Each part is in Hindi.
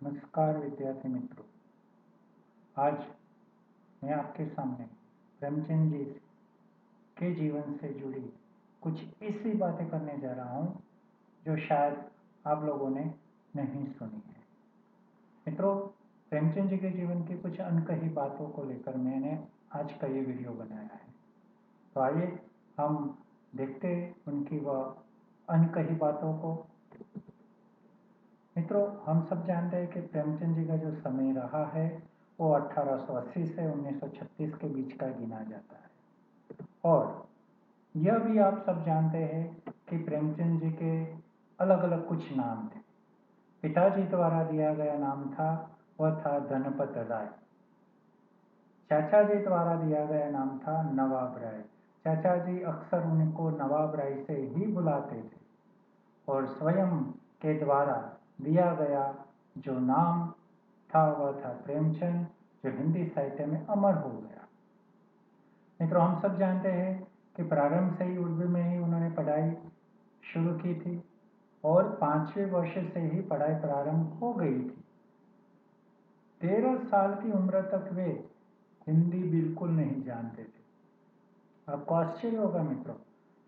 नमस्कार विद्यार्थी मित्रों। आज मैं आपके सामने प्रेमचंद जी के जीवन से जुड़ी कुछ ऐसी बातें करने जा रहा हूँ जो शायद आप लोगों ने नहीं सुनी है। मित्रों, प्रेमचंद जी के जीवन की कुछ अनकही बातों को लेकर मैंने आज का ये वीडियो बनाया है। तो आइए हम देखते उनकी वह अनकही बातों को। मित्रों, हम सब जानते हैं कि प्रेमचंद जी का जो समय रहा है वो 1880 से 1936 के बीच का गिना जाता है। और यह भी आप सब जानते हैं कि प्रेमचंद जी के अलग अलग कुछ नाम थे। पिताजी द्वारा दिया गया नाम था वह था धनपत राय। चाचा जी द्वारा दिया गया नाम था नवाब राय। चाचा जी अक्सर उनको नवाब राय से ही बुलाते थे। और स्वयं के द्वारा दिया गया जो नाम था वह था प्रेमचंद, जो हिंदी साहित्य में अमर हो गया। मित्रों, हम सब जानते हैं कि प्रारंभ से ही उर्दू में ही उन्होंने पढ़ाई शुरू की थी और 5वें वर्ष से ही पढ़ाई प्रारंभ हो गई थी। 13 साल की उम्र तक वे हिंदी बिल्कुल नहीं जानते थे। आपको आश्चर्य होगा मित्रों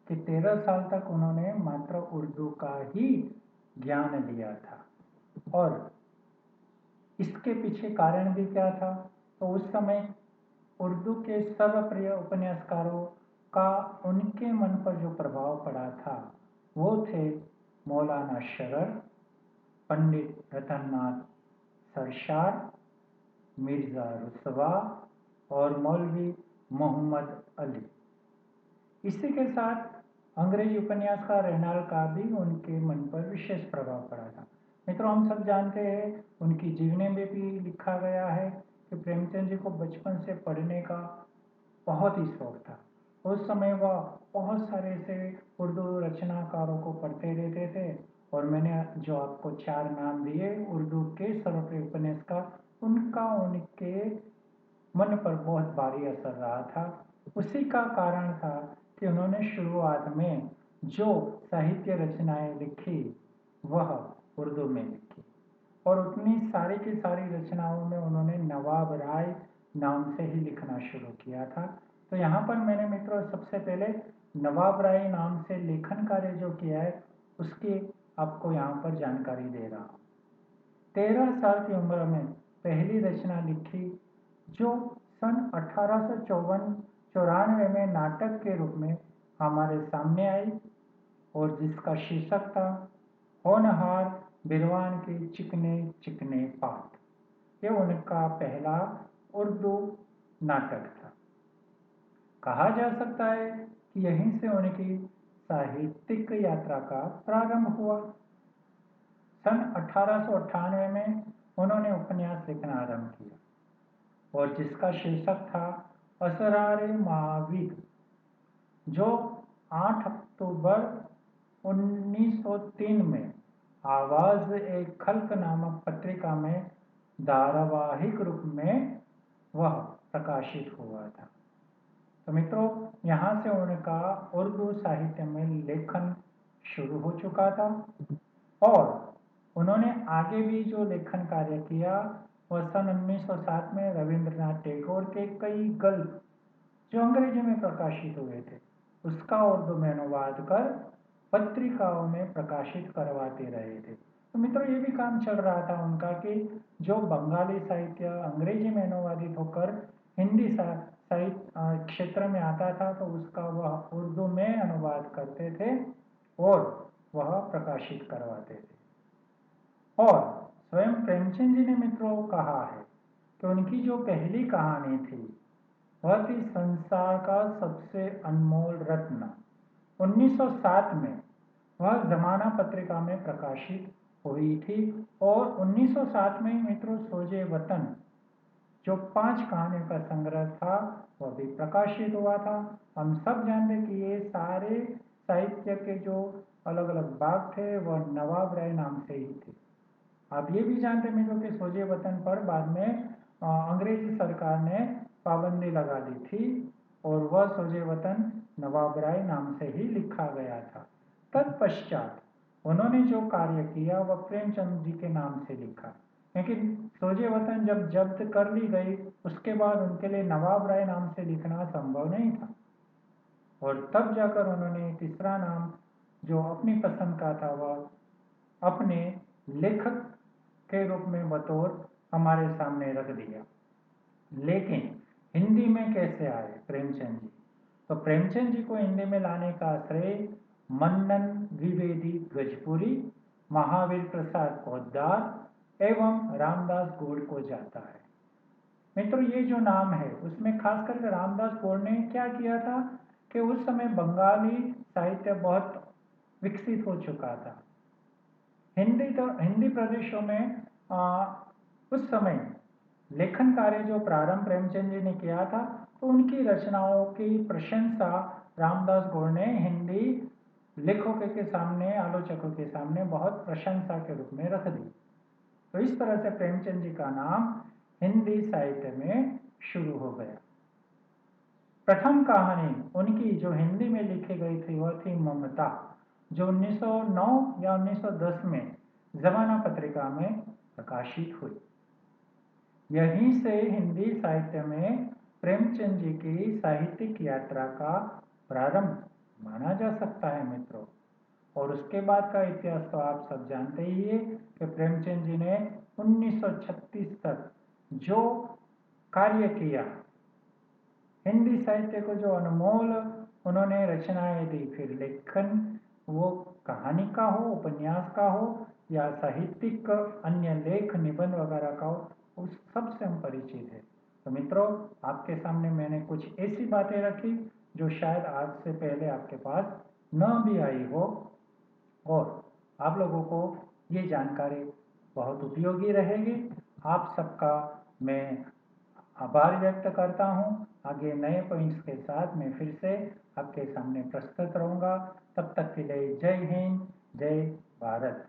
कि 13 साल तक उन्होंने मात्र उर्दू का ही ज्ञान लिया था। और इसके पीछे कारण भी क्या था? तो उस समय उर्दू के सर्वप्रिय उपन्यासकारों का उनके मन पर जो प्रभाव पड़ा था वो थे मौलाना शरर, पंडित रतननाथ सरशार, मिर्जा रुसवा और मौलवी मोहम्मद अली। इसी के साथ अंग्रेजी उपन्यासकार रेनाल्ड का भी उनके मन पर विशेष प्रभाव पड़ा था। मित्रों, हम सब जानते हैं उनकी जीवनी में भी लिखा गया है कि प्रेमचंद जी को बचपन से पढ़ने का बहुत ही शौक था। उस समय वह बहुत सारे ऐसे उर्दू रचनाकारों को पढ़ते रहते थे। और मैंने जो आपको 4 नाम दिए उर्दू के सर्वप्रिय उपन्यासकार, उनका उनके मन पर बहुत भारी असर रहा था। उसी का कारण था कि उन्होंने शुरुआत में जो साहित्य रचनाएं लिखी वह उर्दू में लिखी। और उतनी सारी की सारी रचनाओं में उन्होंने नवाब राय नाम से ही लिखना शुरू किया था। तो यहाँ पर मैंने मित्रों सबसे पहले नवाब राय नाम से लेखन कार्य जो किया है उसकी आपको यहाँ पर जानकारी दे रहा हूँ। 13 साल की उम्र में पहली रचना लिखी जो सन 1894 में नाटक के रूप में हमारे सामने आई और जिसका शीर्षक था होनहार बिरवान के चिकने चिकने पात। ये उनका पहला उर्दू नाटक था। कहा जा सकता है कि यहीं से उनकी साहित्यिक यात्रा का प्रारंभ हुआ। सन 1898 में उन्होंने उपन्यास लिखना आरंभ किया और जिसका शीर्षक था असरारे माविद, जो 8 अक्टूबर 1903 में आवाज एक खल्क नामक पत्रिका में धारावाहिक रूप में वह प्रकाशित हुआ था। तो मित्रों, यहाँ से उनका उर्दू साहित्य में लेखन शुरू हो चुका था। और उन्होंने आगे भी जो लेखन कार्य किया वह सन 1907 में रविंद्रनाथ टैगोर के कई गल्प जो अंग्रेजी में प्रकाशित हुए थे उसका उर्दू में अनुवाद कर पत्रिकाओं में प्रकाशित करवाते रहे थे। तो मित्रों, ये भी काम चल रहा था उनका कि जो बंगाली साहित्य अंग्रेजी में अनुवादित होकर हिंदी साहित्य क्षेत्र में आता था तो उसका वह उर्दू में अनुवाद करते थे और वह प्रकाशित करवाते थे। और स्वयं प्रेमचंद जी ने मित्रों कहा है कि उनकी जो पहली कहानी थी वह थी संसार का सबसे अनमोल रत्न। 1907 में वह जमाना पत्रिका में प्रकाशित हुई थी और 1907 में मित्रों सोजे वतन जो 5 कहानियों का संग्रह था वह भी प्रकाशित हुआ था। हम सब जानते कि ये सारे साहित्य के जो अलग अलग भाग थे वह नवाब राय नाम से ही थे। आप ये भी जानते मित्रों कि सोजे वतन पर बाद में अंग्रेजी सरकार ने पाबंदी लगा दी थी और वह सोजे वतन नवाब राय नाम से ही लिखा गया था। तत्पश्चात उन्होंने जो कार्य किया वह प्रेमचंद जी के नाम से लिखा। लेकिन सोजे वतन जब जब्त कर ली गई, उसके बाद उनके लिए नवाब राय नाम से लिखना संभव नहीं था, और तब जाकर उन्होंने तीसरा नाम जो अपनी पसंद का था वह अपने लेखक के रूप में बतौर हमारे सामने रख दिया। लेकिन हिंदी में कैसे आए प्रेमचंद जी? तो प्रेमचंद जी को हिंदी में लाने का श्रेय मन्नन द्विवेदी गजपुरी, महावीर प्रसाद पोद्दार एवं रामदास गौड़ को जाता है। मित्रों, ये जो नाम है उसमें खास करके रामदास गौड़ ने क्या किया था कि उस समय बंगाली साहित्य बहुत विकसित हो चुका था। हिंदी प्रदेशों में उस समय लेखन कार्य जो प्रारंभ प्रेमचंद जी ने किया था, तो उनकी रचनाओं की प्रशंसा रामदास गौड़ ने हिंदी लेखकों के सामने, आलोचकों के सामने बहुत प्रशंसा के रूप में रख दी। तो इस तरह से प्रेमचंद जी का नाम हिंदी साहित्य में शुरू हो गया। प्रथम कहानी उनकी जो हिंदी में लिखी गई थी वह थी ममता, जो 1909 या 1910 में जमाना पत्रिका में प्रकाशित हुई। यहीं से हिंदी साहित्य में प्रेमचंद जी की साहित्यिक यात्रा का प्रारंभ माना जा सकता है मित्रों। और उसके बाद का इतिहास तो आप सब जानते ही है कि प्रेमचंद जी ने 1936 तक जो कार्य किया, हिंदी साहित्य को जो अनमोल उन्होंने रचनाएं दी, फिर लेखन वो कहानी का हो, उपन्यास का हो या साहित्यिक अन्य लेख निबंध वगैरह का हो, उस सबसे हम परिचित है। तो मित्रों, आपके सामने मैंने कुछ ऐसी बातें रखी जो शायद आज से पहले आपके पास न भी आई हो, और आप लोगों को ये जानकारी बहुत उपयोगी रहेगी। आप सबका मैं आभार व्यक्त करता हूँ। आगे नए पॉइंट्स के साथ मैं फिर से आपके सामने प्रस्तुत रहूँगा। तब तक के लिए जय हिंद, जय भारत।